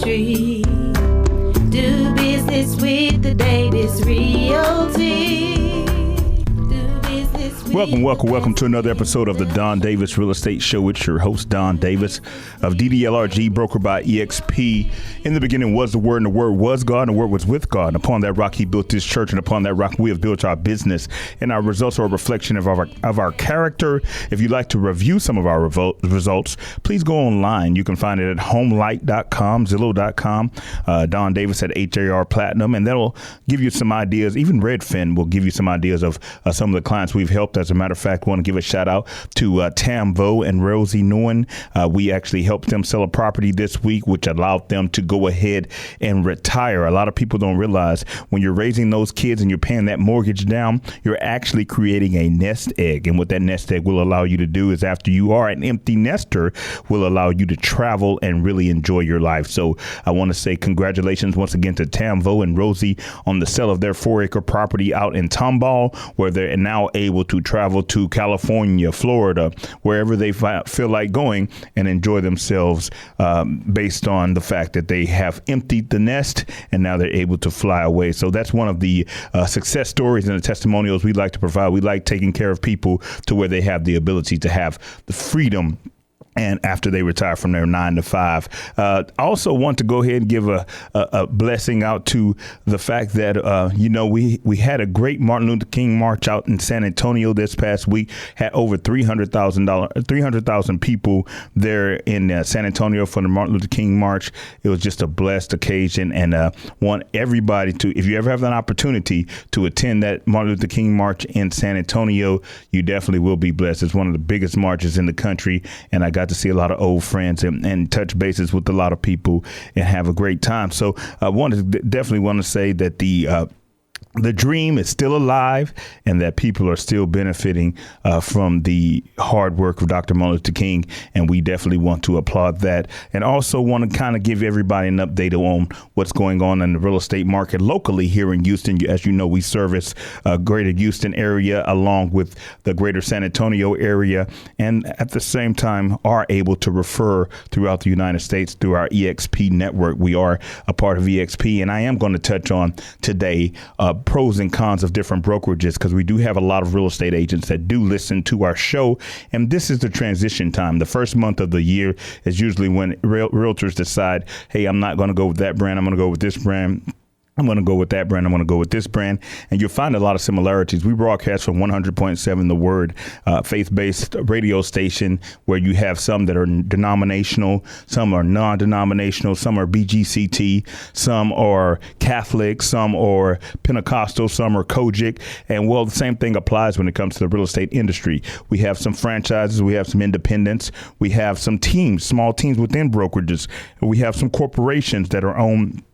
industry. Do business with the Davis Realty. Welcome to another episode of the Don Davis Real Estate Show. It's your host, Don Davis of DDLRG, broker by EXP. In the beginning was the Word, and the Word was God, and the Word was with God. And upon that rock, he built this church, and upon that rock, we have built our business. And our results are a reflection of our character. If you'd like to review some of our results, please go online. You can find it at homelight.com, Zillow.com, Don Davis at HAR Platinum, and that'll give you some ideas. Even Redfin will give you some ideas of some of the clients we've helped. As a matter of fact, I want to give a shout out to Tam Vo and Rosie Nguyen. We actually helped them sell a property this week, which allowed them to go ahead and retire. A lot of people don't realize when you're raising those kids and you're paying that mortgage down, you're actually creating a nest egg. And what that nest egg will allow you to do is, after you are an empty nester, will allow you to travel and really enjoy your life. So I want to say congratulations once again to Tam Vo and Rosie on the sale of their 4-acre property out in Tomball, where they're now able to travel to California, Florida, wherever they feel like going, and enjoy themselves based on the fact that they have emptied the nest and now they're able to fly away. So that's one of the success stories and the testimonials we like to provide. We like taking care of people to where they have the ability to have the freedom. And after they retire from their 9 to 5, I also want to go ahead and give a blessing out to the fact that, we had a great Martin Luther King march out in San Antonio this past week, had over 300,000 people there in San Antonio for the Martin Luther King march. It was just a blessed occasion, and want everybody to, if you ever have an opportunity to attend that Martin Luther King march in San Antonio, you definitely will be blessed. It's one of the biggest marches in the country, and I got to see a lot of old friends and touch bases with a lot of people and have a great time. So I definitely want to say that the dream is still alive and that people are still benefiting from the hard work of Dr. Martin Luther King. And we definitely want to applaud that, and also want to kind of give everybody an update on what's going on in the real estate market locally here in Houston. As you know, we service greater Houston area along with the greater San Antonio area, and at the same time are able to refer throughout the United States through our EXP network. We are a part of EXP, and I am going to touch on today pros and cons of different brokerages, because we do have a lot of real estate agents that do listen to our show. And this is the transition time. The first month of the year is usually when realtors decide, hey, I'm not going to go with that brand. I'm going to go with this brand. I'm going to go with that brand. I'm going to go with this brand. And you'll find a lot of similarities. We broadcast from 100.7 The Word, faith-based radio station, where you have some that are denominational, some are non-denominational, some are BGCT, some are Catholic, some are Pentecostal, some are Kojic. And well, the same thing applies when it comes to the real estate industry. We have some franchises. We have some independents. We have some teams, small teams within brokerages. We have some corporations that are owned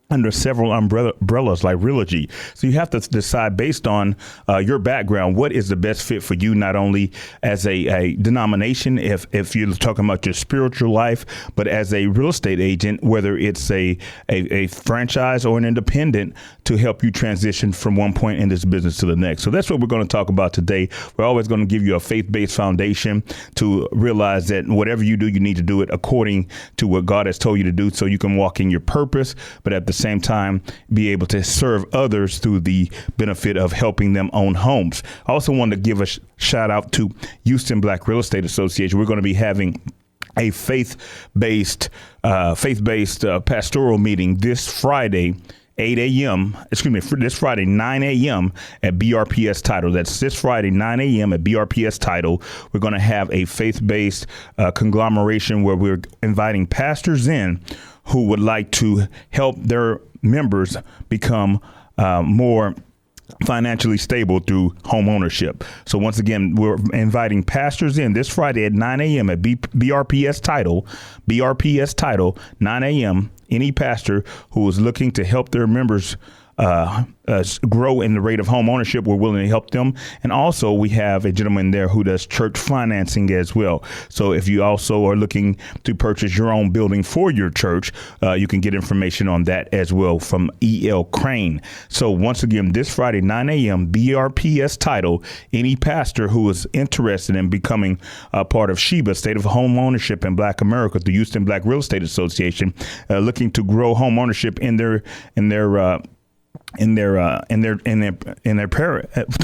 under several umbrellas like Realty. So you have to decide based on your background, what is the best fit for you, not only as a denomination, if you're talking about your spiritual life, but as a real estate agent, whether it's a franchise or an independent, to help you transition from one point in this business to the next. So that's what we're going to talk about today. We're always going to give you a faith-based foundation to realize that whatever you do, you need to do it according to what God has told you to do, so you can walk in your purpose, but at the same time be able to serve others through the benefit of helping them own homes. I also want to give a shout out to Houston Black Real Estate Association. We're going to be having a faith-based pastoral meeting this Friday, 8 a.m. This Friday, 9 a.m. at BRPS Title. That's this Friday, 9 a.m. at BRPS Title. We're going to have a faith-based conglomeration where we're inviting pastors in who would like to help their members become more financially stable through home ownership. So once again, we're inviting pastors in this Friday at 9 a.m. at BRPS Title, 9 a.m. Any pastor who is looking to help their members grow in the rate of home ownership, we're willing to help them. And also we have a gentleman there who does church financing as well. So if you also are looking to purchase your own building for your church, you can get information on that as well from E.L. Crane. So once again, this Friday, 9 a.m., BRPS title, any pastor who is interested in becoming a part of SHEBA, State of Home Ownership in Black America, the Houston Black Real Estate Association, looking to grow home ownership through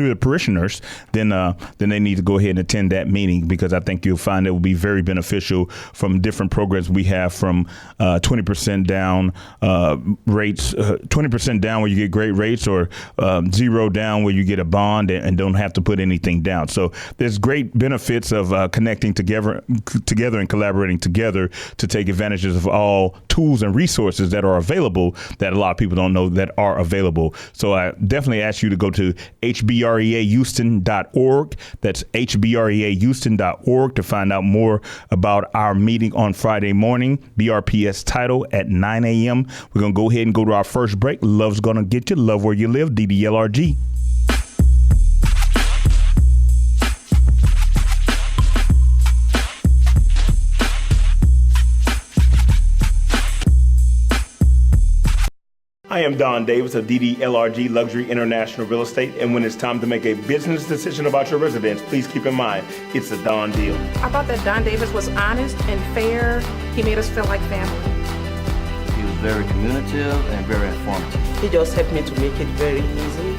the parishioners, then they need to go ahead and attend that meeting, because I think you'll find it will be very beneficial from different programs we have, from 20% down rates, 20% down where you get great rates, or 0 down where you get a bond and don't have to put anything down. So there's great benefits of connecting together and collaborating together to take advantages of all tools and resources that are available that a lot of people don't know that are available. So I definitely ask you to go to hbreahouston.org. That's hbreahouston.org to find out more about our meeting on Friday morning, BRPS title at 9 a.m. We're going to go ahead and go to our first break. Love's going to get you. Love where you live. DDLRG. I am Don Davis of DDLRG Luxury International Real Estate, and when it's time to make a business decision about your residence, please keep in mind, it's a Don deal. I thought that Don Davis was honest and fair. He made us feel like family. He was very communicative and very informative. He just helped me to make it very easy,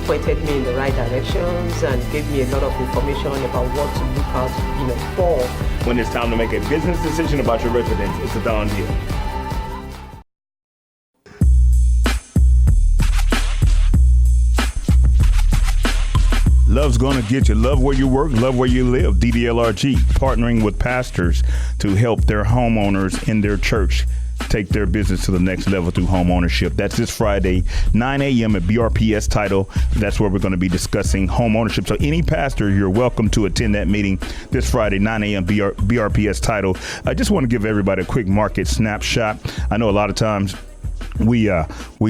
pointed me in the right directions, and gave me a lot of information about what to look out, for. When it's time to make a business decision about your residence, it's a Don deal. Love's going to get you. Love where you work, love where you live. DDLRG, partnering with pastors to help their homeowners in their church take their business to the next level through home ownership. That's this Friday, 9 a.m. at BRPS title. That's where we're going to be discussing home ownership. So any pastor, you're welcome to attend that meeting this Friday, 9 a.m. BRPS title. I just want to give everybody a quick market snapshot. I know a lot of times we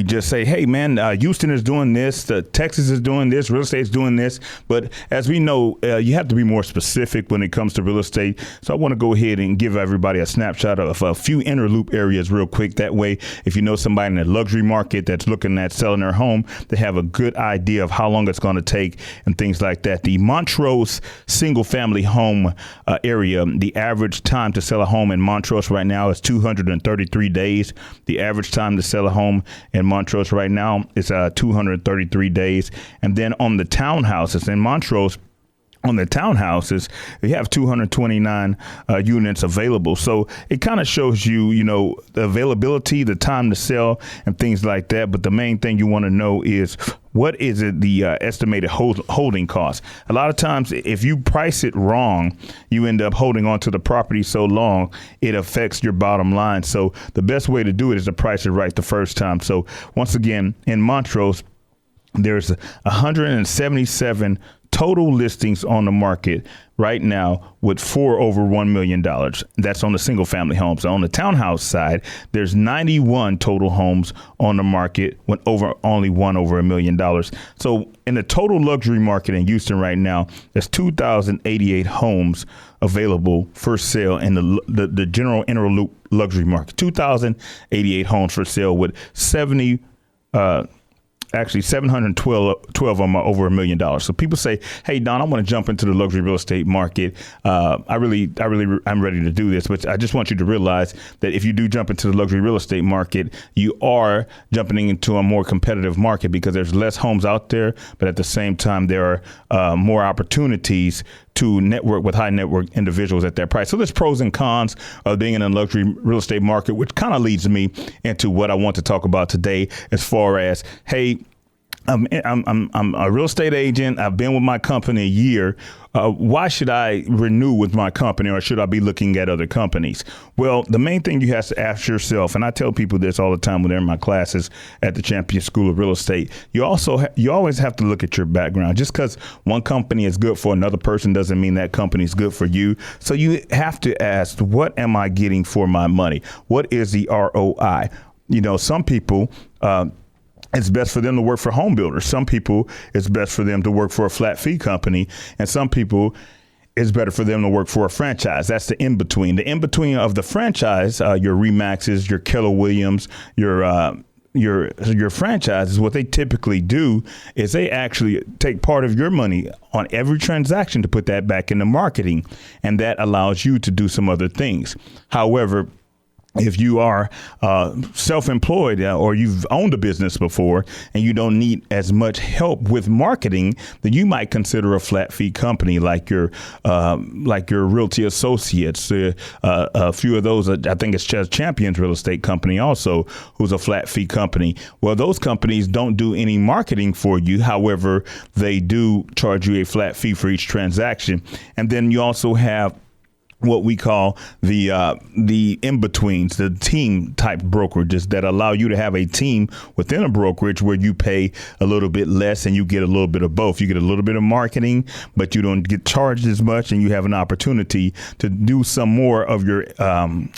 just say, hey, man, Houston is doing this, Texas is doing this, real estate is doing this. But as we know, you have to be more specific when it comes to real estate. So I want to go ahead and give everybody a snapshot of a few inner loop areas real quick. That way, if you know somebody in the luxury market that's looking at selling their home, they have a good idea of how long it's going to take and things like that. The Montrose single family home area, the average time to sell a home in Montrose right now is 233 days. The average time to sell a home in Montrose right now is 233 days. And then on the townhouses in Montrose, on the townhouses, we have 229 units available. So it kind of shows you, the availability, the time to sell and things like that. But the main thing you want to know is, what is it, the estimated holding cost? A lot of times, if you price it wrong, you end up holding on to the property so long, it affects your bottom line. So the best way to do it is to price it right the first time. So once again, in Montrose, there's 177 total listings on the market right now with 4 over $1 million. That's on the single family homes. So on the townhouse side, there's 91 total homes on the market with only 1 over $1 million. So in the total luxury market in Houston right now, there's 2,088 homes available for sale in the general inner loop luxury market. 2,088 homes for sale with 712 of them are over $1 million. So people say, hey, Don, I want to jump into the luxury real estate market. I'm ready to do this. But I just want you to realize that if you do jump into the luxury real estate market, you are jumping into a more competitive market because there's less homes out there. But at the same time, there are more opportunities to network with high net worth individuals at that price. So there's pros and cons of being in a luxury real estate market, which kind of leads me into what I want to talk about today as far as, hey, I'm a real estate agent. I've been with my company a year. Why should I renew with my company, or should I be looking at other companies? Well, the main thing you have to ask yourself, and I tell people this all the time when they're in my classes at the Champion School of Real Estate, you always have to look at your background. Just because one company is good for another person doesn't mean that company is good for you. So you have to ask, what am I getting for my money? What is the ROI? Some people it's best for them to work for home builders. Some people, it's best for them to work for a flat fee company. And some people, it's better for them to work for a franchise. That's the in-between. The in-between of the franchise, your Remaxes, your Keller Williams, your franchises, what they typically do is they actually take part of your money on every transaction to put that back into marketing. And that allows you to do some other things. However, if you are self-employed or you've owned a business before and you don't need as much help with marketing, then you might consider a flat fee company like your Realty Associates. A few of those, I think it's Champions Real Estate Company also, who's a flat fee company. Well, those companies don't do any marketing for you. However, they do charge you a flat fee for each transaction. And then you also have what we call the in-betweens, the team type brokerages that allow you to have a team within a brokerage where you pay a little bit less and you get a little bit of both. You get a little bit of marketing, but you don't get charged as much, and you have an opportunity to do some more of your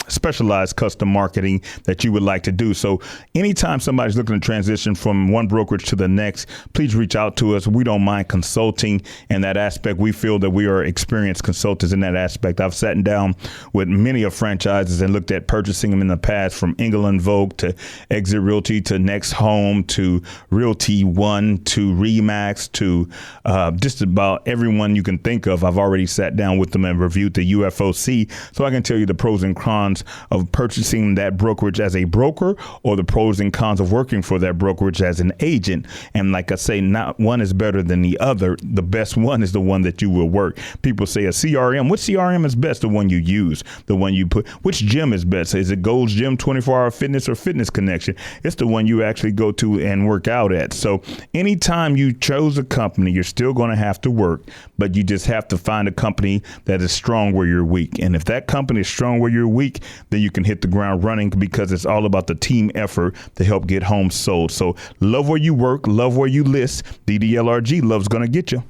specialized custom marketing that you would like to do. So anytime somebody's looking to transition from one brokerage to the next, please reach out to us. We don't mind consulting in that aspect. We feel that we are experienced consultants in that aspect. I've sat down with many of franchises and looked at purchasing them in the past, from England Vogue to Exit Realty to Next Home to Realty One to Remax to just about everyone you can think of. I've already sat down with them and reviewed the UFOC, so I can tell you the pros and cons of purchasing that brokerage as a broker or the pros and cons of working for that brokerage as an agent. And like I say, not one is better than the other. The best one is the one that you will work. People say a CRM. Which CRM is best? The one you use, the one you put. Which gym is best? Is it Gold's Gym, 24-hour fitness, or Fitness Connection? It's the one you actually go to and work out at. So anytime you chose a company, you're still going to have to work, but you just have to find a company that is strong where you're weak. And if that company is strong where you're weak, then you can hit the ground running, because it's all about the team effort to help get homes sold. So love where you work, love where you list. DDLRG, love's going to get you.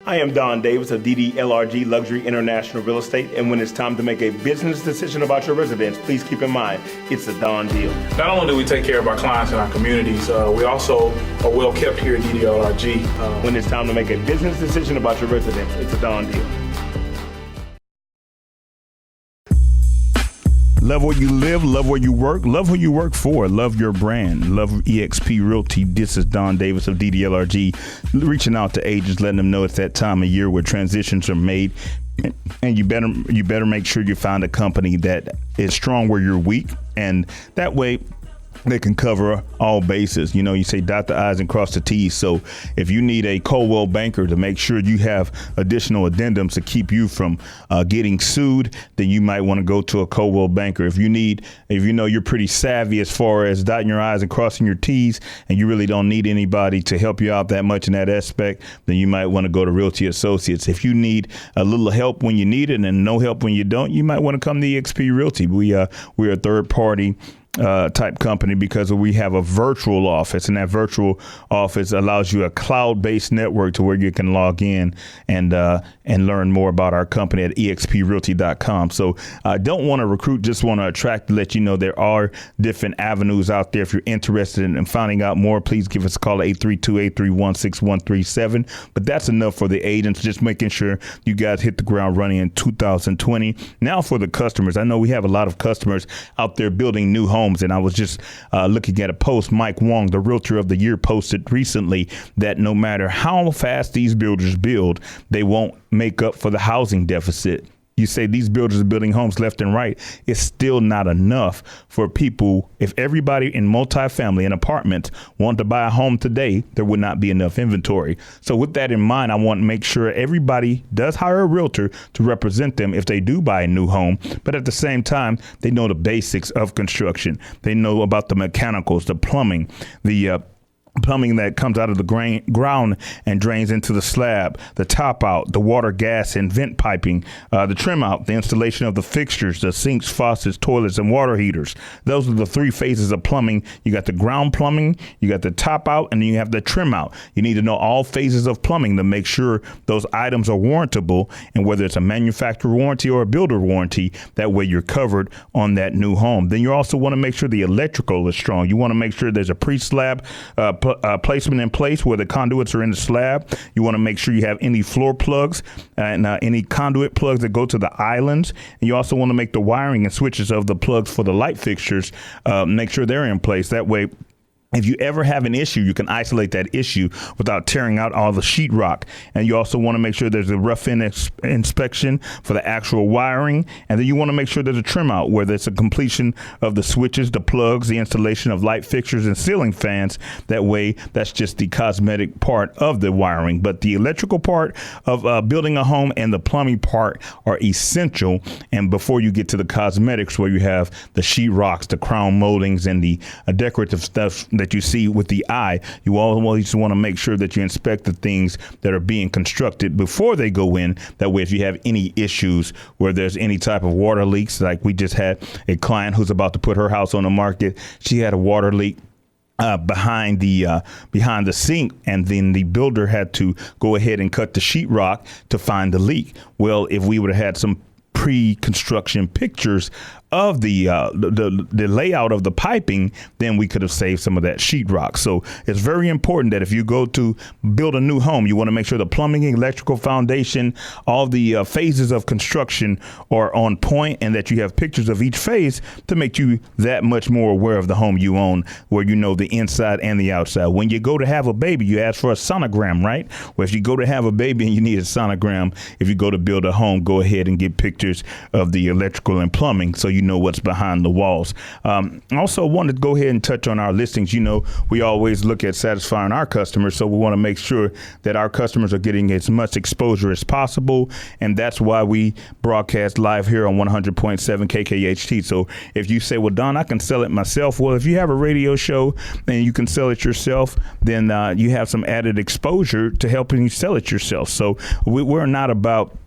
I am Don Davis of DDLRG Luxury International Real Estate, and when it's time to make a business decision about your residence, please keep in mind, it's a Don deal. Not only do we take care of our clients and our communities, we also are well kept here at DDLRG. When it's time to make a business decision about your residence, it's a Don deal. Love where you live, love where you work, love who you work for, love your brand, love eXp Realty. This is Don Davis of DDLRG, reaching out to agents, letting them know it's that time of year where transitions are made. And you better make sure you find a company that is strong where you're weak, and that way they can cover all bases. You know, you say dot the I's and cross the T's. So if you need a Coldwell banker to make sure you have additional addendums to keep you from getting sued, then you might want to go to a Coldwell banker. If you know you're pretty savvy as far as dotting your I's and crossing your T's, and you really don't need anybody to help you out that much in that aspect, then you might want to go to Realty Associates. If you need a little help when you need it and no help when you don't, you might want to come to eXp Realty. We're a third party type company, because we have a virtual office, and that virtual office allows you a cloud-based network to where you can log in and learn more about our company at exprealty.com. So I don't want to recruit, just want to attract, to let you know there are different avenues out there. If you're interested in finding out more, please give us a call at 832-831-6137. But that's enough for the agents, just making sure you guys hit the ground running in 2020. Now for the customers, I know we have a lot of customers out there building new homes. And I was just looking at a post Mike Wong, the Realtor of the Year, posted recently that no matter how fast these builders build, they won't make up for the housing deficit. You say these builders are building homes left and right. It's still not enough for people. If everybody in multifamily and apartments want to buy a home today, there would not be enough inventory. So with that in mind, I want to make sure everybody does hire a realtor to represent them if they do buy a new home. But at the same time, they know the basics of construction. They know about the mechanicals, the plumbing, the plumbing that comes out of the ground and drains into the slab, the top out, the water, gas, and vent piping, the trim out, the installation of the fixtures, the sinks, faucets, toilets, and water heaters. Those are the three phases of plumbing. You got the ground plumbing, you got the top out, and then you have the trim out. You need to know all phases of plumbing to make sure those items are warrantable, and whether it's a manufacturer warranty or a builder warranty, that way you're covered on that new home. Then you also want to make sure the electrical is strong. You want to make sure there's a pre-slab placement in place where the conduits are in the slab. You want to make sure you have any floor plugs and any conduit plugs that go to the islands. And you also want to make the wiring and switches of the plugs for the light fixtures, make sure they're in place. That way, if you ever have an issue, you can isolate that issue without tearing out all the sheetrock. And you also want to make sure there's a rough-in inspection for the actual wiring. And then you want to make sure there's a trim out where there's a completion of the switches, the plugs, the installation of light fixtures and ceiling fans. That way, that's just the cosmetic part of the wiring. But the electrical part of building a home and the plumbing part are essential. And before you get to the cosmetics where you have the sheetrocks, the crown moldings, and the decorative stuff that you see with the eye, you always want to make sure that you inspect the things that are being constructed before they go in. That way, if you have any issues where there's any type of water leaks, like we just had a client who's about to put her house on the market, she had a water leak behind the sink, and then the builder had to go ahead and cut the sheetrock to find the leak. Well, if we would have had some pre-construction pictures of the layout of the piping, then we could have saved some of that sheetrock. So it's very important that if you go to build a new home, you want to make sure the plumbing, electrical foundation, all the phases of construction are on point, and that you have pictures of each phase to make you that much more aware of the home you own, where you know the inside and the outside. When you go to have a baby, you ask for a sonogram, right? Well, if you go to have a baby and you need a sonogram, if you go to build a home, go ahead and get pictures of the electrical and plumbing so you know what's behind the walls. Also wanted to go ahead and touch on our listings. You know, we always look at satisfying our customers, so we want to make sure that our customers are getting as much exposure as possible, and that's why we broadcast live here on 100.7 KKHT. So if you say, well, Don, I can sell it myself. Well, if you have a radio show and you can sell it yourself, then you have some added exposure to helping you sell it yourself. So we're not about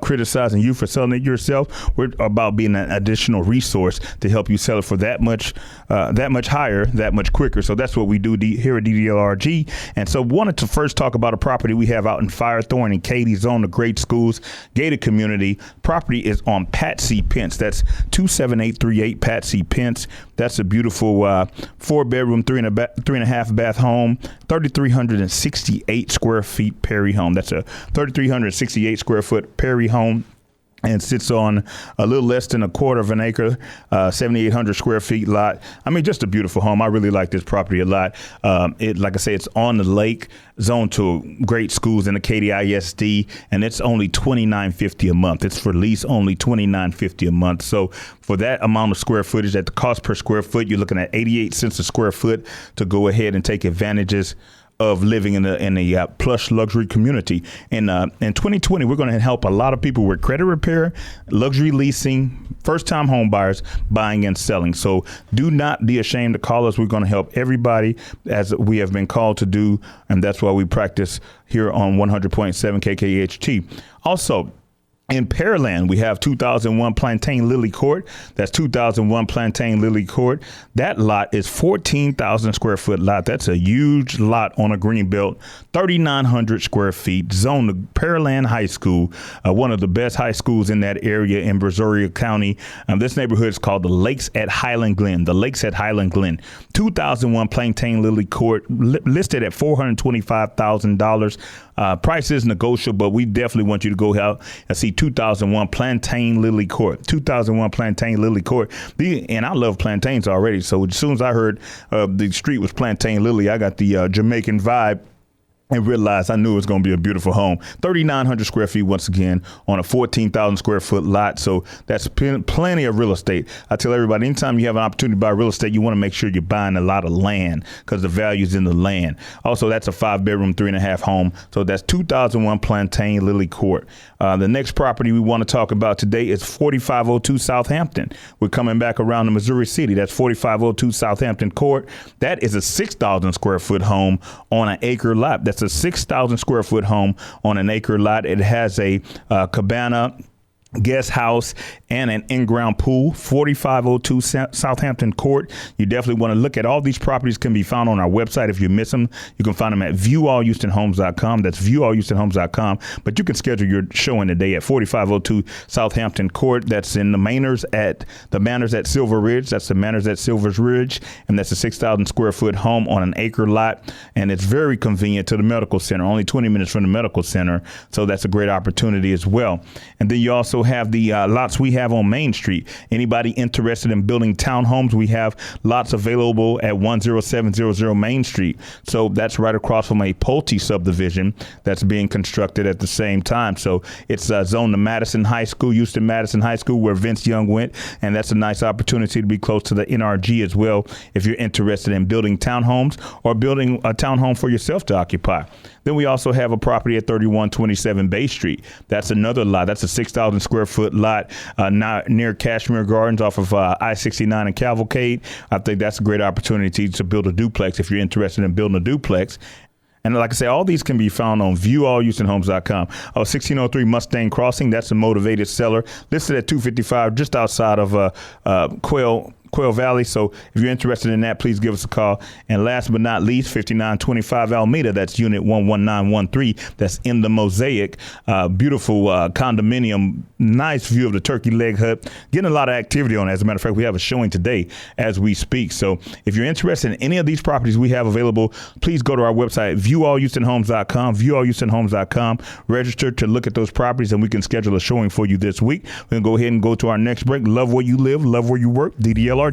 criticizing you for selling it yourself. We're about being an additional resource to help you sell it for that much higher, that much quicker. So that's what we do here at DDLRG. And so wanted to first talk about a property we have out in Firethorn and Katy Zone, a great schools, gated community. Property is on Patsy Pence. That's 27838 Patsy Pence. That's a beautiful 4-bedroom, 3.5 bath home, 3,368 square feet Perry home. That's a 3,368 square foot Perry home, and sits on a little less than a quarter of an acre, 7,800 square feet lot. I mean, just a beautiful home. I really like this property a lot. Like I say, it's on the lake, zoned to great schools in the Katy ISD, and it's only $2,950 a month. It's for lease only $2,950 a month. So for that amount of square footage, at the cost per square foot, you're looking at 88 cents a square foot to go ahead and take advantages of living in a plush luxury community. In 2020, we're going to help a lot of people with credit repair, luxury leasing, first-time home buyers buying and selling. So do not be ashamed to call us. We're going to help everybody as we have been called to do, and that's why we practice here on 100.7 KKHT. Also, in Pearland, we have 2001 Plantain Lily Court. That's 2001 Plantain Lily Court. That lot is 14,000 square foot lot. That's a huge lot on a green belt, 3,900 square feet, zoned to Pearland High School, one of the best high schools in that area in Brazoria County. This neighborhood is called the Lakes at Highland Glen. The Lakes at Highland Glen. 2001 Plantain Lily Court, listed at $425,000. Price is negotiable, but we definitely want you to go out and see 2001 Plantain Lily Court. 2001 Plantain Lily Court. And I love plantains already. So as soon as I heard the street was Plantain Lily, I got the Jamaican vibe and realized I knew it was going to be a beautiful home. 3,900 square feet, once again, on a 14,000 square foot lot. So that's plenty of real estate. I tell everybody, anytime you have an opportunity to buy real estate, you want to make sure you're buying a lot of land because the value's in the land. Also, that's a 5-bedroom, 3.5 home. So that's 2001 Plantain Lily Court. The next property we want to talk about today is 4502 Southampton. We're coming back around the Missouri City. That's 4502 Southampton Court. That is a 6,000 square foot home on an acre lot. That's a 6,000 square foot home on an acre lot. It has a cabana, guest house, and an in-ground pool. 4502 Southampton Court. You definitely want to look at all these properties. Can be found on our website. If you miss them, you can find them at viewallhoustonhomes.com. That's viewallhoustonhomes.com. But you can schedule your showing today at 4502 Southampton Court. That's in the Manors at Silver Ridge. That's the Manors at Silver Ridge, and that's a 6,000 square foot home on an acre lot. And it's very convenient to the medical center. Only 20 minutes from the medical center, so that's a great opportunity as well. And then you also have the lots we have on Main Street. Anybody interested in building townhomes, we have lots available at 10700 Main Street. So that's right across from a Pulte subdivision that's being constructed at the same time. So it's zoned to Madison High School, Houston Madison High School, where Vince Young went. And that's a nice opportunity to be close to the NRG as well if you're interested in building townhomes or building a townhome for yourself to occupy. Then we also have a property at 3127 Bay Street. That's another lot. That's a 6,000 square foot lot near Cashmere Gardens off of I-69 and Cavalcade. I think that's a great opportunity to build a duplex if you're interested in building a duplex. And like I say, all these can be found on viewallhoustonhomes.com. 1603 Mustang Crossing, that's a motivated seller, listed at $255 just outside of Quail Valley. So if you're interested in that, please give us a call. And last but not least, 5925 Alameda, that's unit 11913. That's in the Mosaic. Beautiful condominium, nice view of the Turkey Leg Hut. Getting a lot of activity on it. As a matter of fact, we have a showing today as we speak. So if you're interested in any of these properties we have available, please go to our website, viewallhoustonhomes.com, viewallhoustonhomes.com. Register to look at those properties, and we can schedule a showing for you this week. We're going to go ahead and go to our next break. Love where you live, love where you work. DDLRG.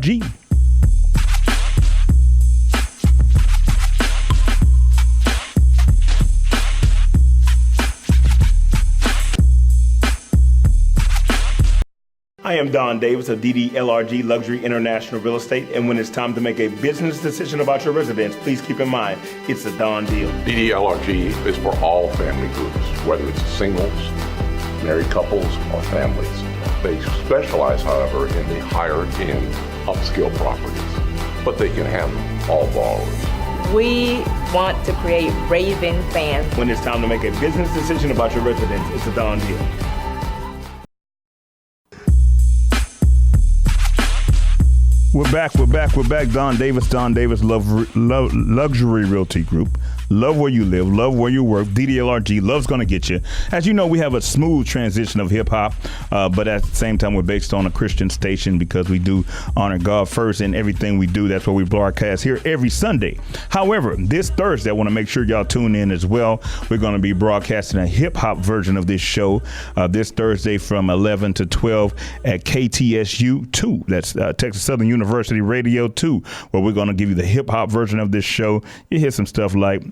I am Don Davis of DDLRG Luxury International Real Estate, and when it's time to make a business decision about your residence, please keep in mind, it's a Don deal. DDLRG is for all family groups, whether it's singles, married couples, or families. They specialize, however, in the higher-end upscale properties, but they can handle all borrowers. We want to create raving fans. When it's time to make a business decision about your residence, it's a Don deal. We're back. Don Davis, Luxury Realty Group. Love where you live, love where you work. DDLRG, love's gonna get you. As you know, we have a smooth transition of hip hop, but at the same time, we're based on a Christian station because we do honor God first in everything we do. That's why we broadcast here every Sunday. However, this Thursday, I want to make sure y'all tune in as well. We're going to be broadcasting a hip hop version of this show this Thursday from 11 to 12 at KTSU 2. That's Texas Southern University Radio 2, where we're going to give you the hip hop version of this show. You hear some stuff like,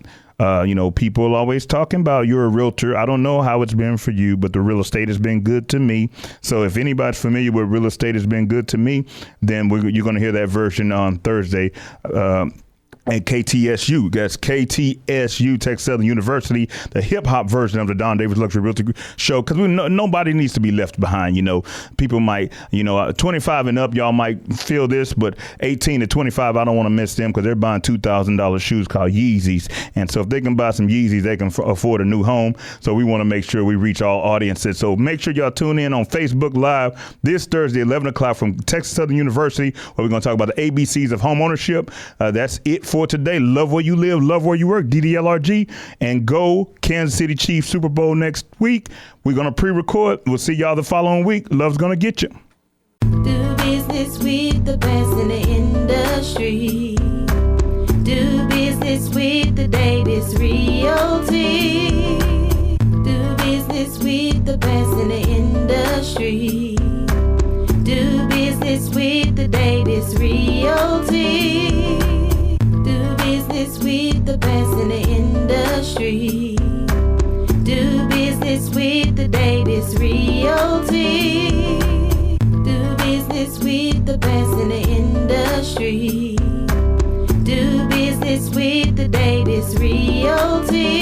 people always talking about you're a realtor. I don't know how it's been for you, but the real estate has been good to me. So if anybody's familiar with real estate has been good to me, then you're going to hear that version on Thursday. And KTSU, that's KTSU, Texas Southern University, the hip hop version of the Don Davis Luxury Realty Show, because nobody needs to be left behind. People might, 25 and up, y'all might feel this, but 18 to 25, I don't want to miss them because they're buying $2,000 shoes called Yeezys. And so if they can buy some Yeezys, they can afford a new home. So we want to make sure we reach all audiences. So make sure y'all tune in on Facebook Live this Thursday, 11 o'clock from Texas Southern University, where we're going to talk about the ABCs of home ownership. That's it for today. Love where you live, love where you work. DDLRG, and go Kansas City Chiefs Super Bowl next week. We're going to pre-record. We'll see y'all the following week. Love's going to get you. Do business with the best in the industry. Do business with the Davis Realty. Do business with the best in the industry. Do business with the Davis Realty. Do business with the best in the industry. Do business with the Davis Realty. Do business with the best in the industry. Do business with the Davis Realty.